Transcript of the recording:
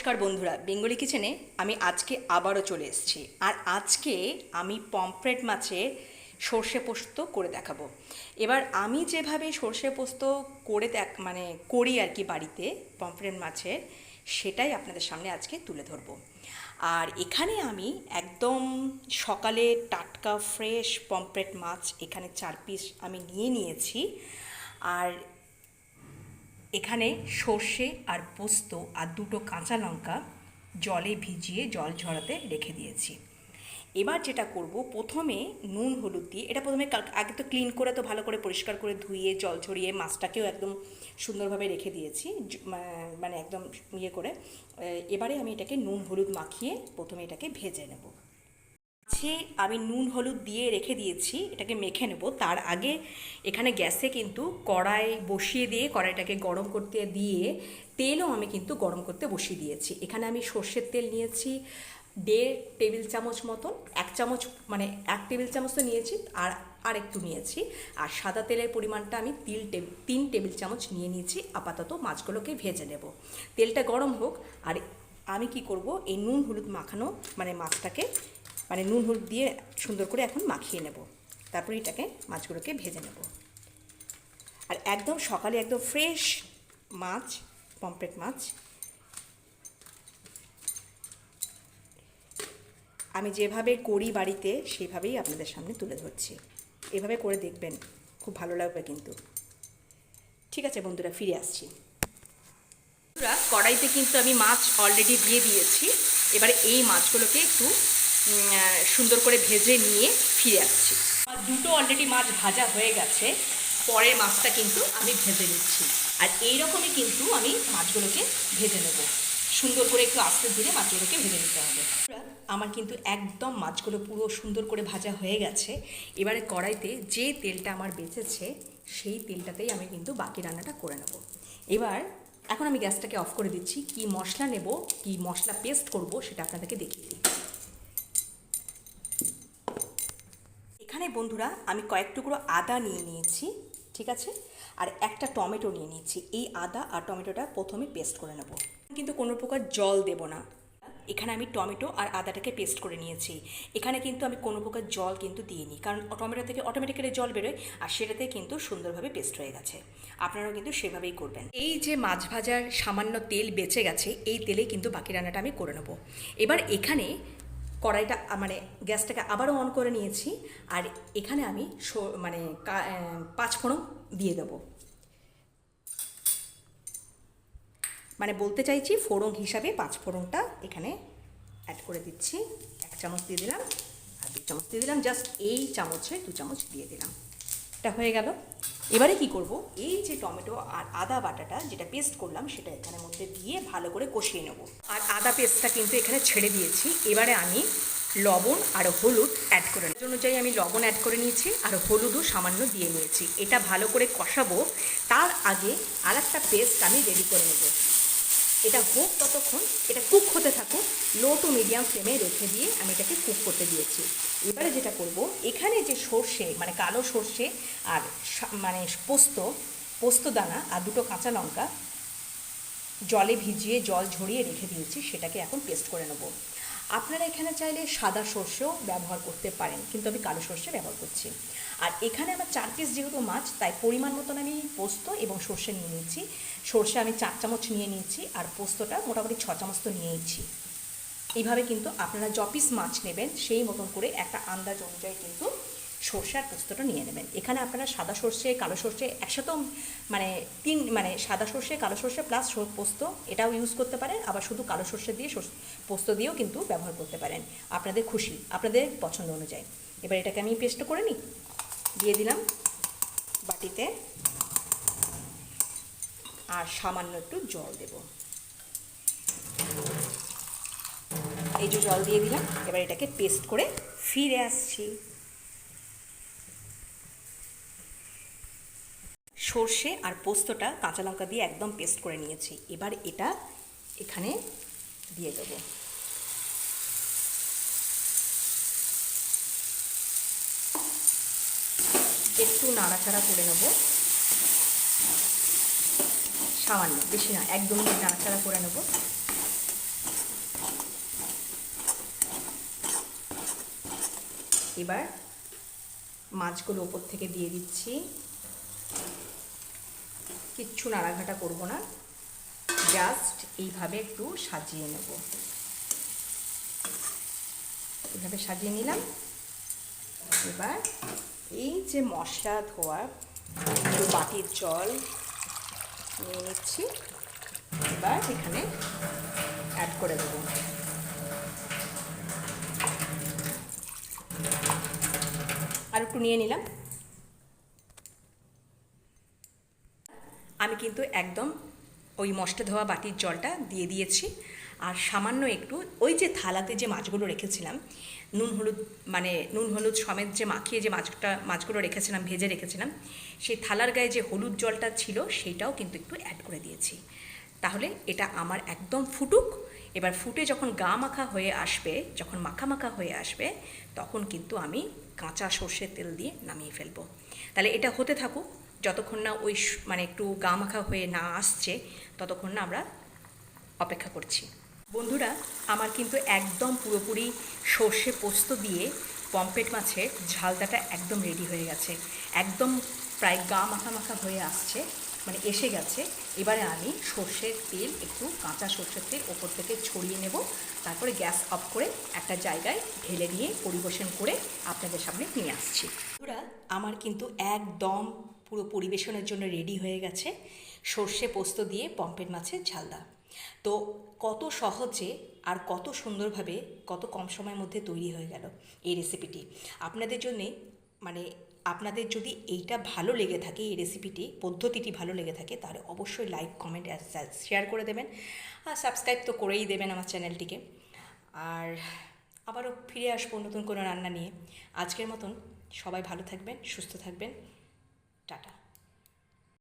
নমস্কার বন্ধুরা, বেঙ্গলি কিচেনে আমি আজকে আবারও চলে এসেছি। আর আজকে আমি পমফ্রেট মাছের সর্ষে পোস্ত করে দেখাবো। এবার আমি যেভাবে সর্ষে পোস্ত করে করি আর কি বাড়িতে পমফ্রেট মাছের, সেটাই আপনাদের সামনে আজকে তুলে ধরবো। আর এখানে আমি একদম সকালে টাটকা ফ্রেশ পমফ্রেট মাছ এখানে 4 পিস আমি নিয়ে নিয়েছি। আর এখানে সর্ষে আর পোস্ত আর 2টো কাঁচা লঙ্কা জলে ভিজিয়ে জল ঝরাতে রেখে দিয়েছি। এবার যেটা করব, প্রথমে নুন হলুদ দিয়ে এটা প্রথমে আগে তো ক্লিন করে তো ভালো করে পরিষ্কার করে ধুয়ে জল ঝরিয়ে মাছটাকেও একদম সুন্দরভাবে রেখে দিয়েছি, মানে একদম ইয়ে করে। এবারে আমি এটাকে নুন হলুদ মাখিয়ে প্রথমে এটাকে ভেজে নেব। আমি নুন হলুদ দিয়ে রেখে দিয়েছি, এটাকে মেখে নেব। তার আগে এখানে গ্যাসে কিন্তু কড়াই বসিয়ে দিয়ে কড়াইটাকে গরম করতে দিয়ে তেলও আমি কিন্তু গরম করতে বসিয়ে দিয়েছি। এখানে আমি সর্ষের তেল নিয়েছি 1.5 টেবিল চামচ মতন, 1 চামচ মানে 1 টেবিল চামচ তো নিয়েছি, আর একটু নিয়েছি। আর সাদা তেলের পরিমাণটা আমি 3 টেবিল চামচ নিয়ে নিয়েছি। আপাতত মাছগুলোকে ভেজে নেব, তেলটা গরম হোক। আর আমি কি করব, এই নুন হলুদ মাখানো মাছটাকে নুন হলুদ দিয়ে সুন্দর করে এখন মাখিয়ে নেব। তারপরে এটাকে মাছগুলোকে ভেজে নেব। আর একদম সকালে একদম ফ্রেশ মাছ, পমফ্রেট মাছ আমি যেভাবে করি বাড়িতে সেইভাবেই আপনাদের সামনে তুলে ধরছি। এভাবে করে দেখবেন, খুব ভালো লাগবে কিন্তু। ঠিক আছে বন্ধুরা, ফিরে আসছি। কড়াইতে কিন্তু আমি মাছ অলরেডি দিয়ে দিয়েছি। এবারে এই মাছগুলোকে একটু সুন্দর করে ভেজে নিয়ে ফিরে আসছি। আর 2টো অলরেডি মাছ ভাজা হয়ে গেছে, পরের মাছটা কিন্তু আমি ভেজে নিচ্ছি। আর এই রকমই কিন্তু আমি মাছগুলোকে ভেজে নেব, সুন্দর করে একটু আস্তে ধীরে মাছগুলোকে ভেজে নিতে হবে। আমার কিন্তু একদম মাছগুলো পুরো সুন্দর করে ভাজা হয়ে গেছে। এবারে কড়াইতে যে তেলটা আমার বেঁচেছে সেই তেলটাতেই আমি কিন্তু বাকি রান্নাটা করে নেব। এখন আমি গ্যাসটাকে অফ করে দিচ্ছি। কি মশলা নেব, কি মশলা পেস্ট করব সেটা আপনাদেরকে দেখিয়ে দিই। এখানে বন্ধুরা আমি কয়েক টুকরো আদা নিয়ে নিয়েছি, ঠিক আছে। আর একটা টমেটো নিয়ে নিয়েছি। এই আদা আর টমেটোটা প্রথমে পেস্ট করে নেব, কিন্তু কোনো প্রকার জল দেব না। এখানে আমি টমেটো আর আদাটাকে পেস্ট করে নিয়েছি। এখানে কিন্তু আমি কোনো প্রকার জল কিন্তু দিইনি, কারণ টমেটো থেকে অটোমেটিক্যালি জল বেরোয়, আর সেটাতে কিন্তু সুন্দরভাবে পেস্ট হয়ে গেছে। আপনারাও কিন্তু সেভাবেই করবেন। এই যে মাছ ভাজার সামান্য তেল বেঁচে গেছে, এই তেলে কিন্তু বাকি রান্নাটা আমি করে নেব। এবার এখানে কড়াইটা গ্যাসটাকে আবারও অন করে নিয়েছি। আর এখানে আমি 5 ফোড়ন দিয়ে দেবো। বলতে চাইছি ফোড়ন হিসাবে 5 ফোড়নটা এখানে অ্যাড করে দিচ্ছি। 1 চামচ দিয়ে দিলাম আর 2 চামচ দিয়ে দিলাম, জাস্ট এই চামচে 2 চামচ দিয়ে দিলাম। এটা হয়ে গেল। এবারে কি করব, এই যে টমেটো আর আদা বাটাটা যেটা পেস্ট করলাম সেটা এখানের মধ্যে দিয়ে ভালো করে কষিয়ে নেব। আর আদা পেস্টটা কিন্তু এখানে ছেড়ে দিয়েছি। এবারে আমি লবণ আর হলুদ অ্যাড করে অনুযায়ী আমি লবণ অ্যাড করে নিয়েছি, আর হলুদও সামান্য দিয়ে নিয়েছি। এটা ভালো করে কষাবো। তার আগে আর একটা পেস্ট আমি রেডি করে নেব। এটা হোক ততক্ষণ, এটা কুক হতে থাকুক। লো টু মিডিয়াম ফ্লেমে রেখে দিয়ে আমি এটাকে কুক করতে দিয়েছি। এবারে যেটা করব, এখানে যে সর্ষে কালো সর্ষে আর পোস্ত দানা আর 2টো কাঁচা লঙ্কা জলে ভিজিয়ে জল ঝরিয়ে রেখে দিয়েছি, সেটাকে এখন পেস্ট করে নেব। আপনারা এখানে চাইলে সাদা সর্ষেও ব্যবহার করতে পারেন, কিন্তু আমি কালো সর্ষে ব্যবহার করছি। আর এখানে আমার 4 পিস যেহেতু মাছ, তাই পরিমাণ মতন আমি পোস্ত এবং সর্ষে নিয়ে নিয়েছি। সর্ষে আমি 4 চামচ নিয়ে নিয়েছি, আর পোস্তটা মোটামুটি 6 চামচ তো নিয়েইছি। এইভাবে কিন্তু আপনারা য পিস মাছ নেবেন সেই মতন করে একটা আন্দাজ অনুযায়ী কিন্তু সর্ষে আর পোস্তটা নিয়ে নেবেন। এখানে আপনারা সাদা সর্ষে কালো সর্ষে একসাথেও সাদা সর্ষে কালো সর্ষে প্লাস পোস্ত এটাও ইউজ করতে পারেন। আবার শুধু কালো সর্ষে দিয়ে পোস্ত দিয়েও কিন্তু ব্যবহার করতে পারেন, আপনাদের খুশি, আপনাদের পছন্দ অনুযায়ী। এবার এটাকে আমি পেস্ট করে নিই, দিয়ে দিলাম বাটিতে। আর সামান্য একটু জল দেব, এই যে জল দিয়ে দিলাম। এবার এটাকে পেস্ট করে ফিরে আসছি। সর্ষে আর পোস্তটা কাঁচা লঙ্কা দিয়ে একদম পেস্ট করে নিয়েছি। এবার এটা এখানে দিয়ে দেব। একটু নাড়াচাড়া করে নেব, সামান্য, বেশি না, একদমই নাড়াচাড়া করে নেব। এবার মাছগুলো ওপর থেকে দিয়ে দিচ্ছি। কিচ্ছু নাড়াঘাটা করব না, জাস্ট এইভাবে একটু সাজিয়ে নেব। এইভাবে সাজিয়ে নিলাম। এবার এই যে মশলা ধোয়া একটু বাটির জল নিয়ে নিচ্ছি, এবার এখানে অ্যাড করে দেবো। আর একটু নিয়ে নিলাম। আমি কিন্তু একদম ওই মশলা ধোয়া বাটির জলটা দিয়ে দিয়েছি। আর সামান্য একটু ওই যে থালাতে যে মাছগুলো রেখেছিলাম, নুন হলুদ সমেত যে মাখিয়ে যে মাছগুলো রেখেছিলাম, ভেজে রেখেছিলাম, সেই থালার গায়ে যে হলুদ জলটা ছিল সেইটাও কিন্তু একটু অ্যাড করে দিয়েছি। তাহলে এটা আমার একদম ফুটুক। এবার ফুটে যখন গা মাখা হয়ে আসবে, যখন মাখা মাখা হয়ে আসবে, তখন কিন্তু আমি কাঁচা সর্ষের তেল দিয়ে নামিয়ে ফেলবো। তাহলে এটা হতে থাকুক, যতক্ষণ না ওই একটু গা মাখা হয়ে না আসছে, ততক্ষণ না আমরা অপেক্ষা করছি। বন্ধুরা, আমার কিন্তু একদম পুরোপুরি সর্ষে পোস্ত দিয়ে পমফ্রেট মাছের ঝালদাটা একদম রেডি হয়ে গেছে। একদম প্রায় গা মাখা মাখা হয়ে আসছে, এসে গেছে। এবারে আমি সর্ষের তেল, একটু কাঁচা সর্ষের তেল ওপর থেকে ছড়িয়ে নেব। তারপরে গ্যাস অফ করে একটা জায়গায় ঢেলে নিয়ে পরিবেশন করে আপনাদের সামনে নিয়ে আসছি। বন্ধুরা, আমার কিন্তু একদম পুরো পরিবেশনের জন্য রেডি হয়ে গেছে সর্ষে পোস্ত দিয়ে পমফ্রেট মাছের ঝালদা। তো কত সহজে আর কত সুন্দরভাবে, কত কম সময়ের মধ্যে তৈরি হয়ে গেল এই রেসিপিটি। আপনাদের জন্যে আপনাদের যদি এইটা ভালো লেগে থাকে, এই রেসিপিটি পদ্ধতিটি ভালো লেগে থাকে, তাহলে অবশ্যই লাইক, কমেন্ট আর শেয়ার করে দেবেন। আর সাবস্ক্রাইব তো করেই দেবেন আমার চ্যানেলটিকে। আর আবারও ফিরে আসবো নতুন কোনো রান্না নিয়ে। আজকের মতন সবাই ভালো থাকবেন, সুস্থ থাকবেন। টাটা।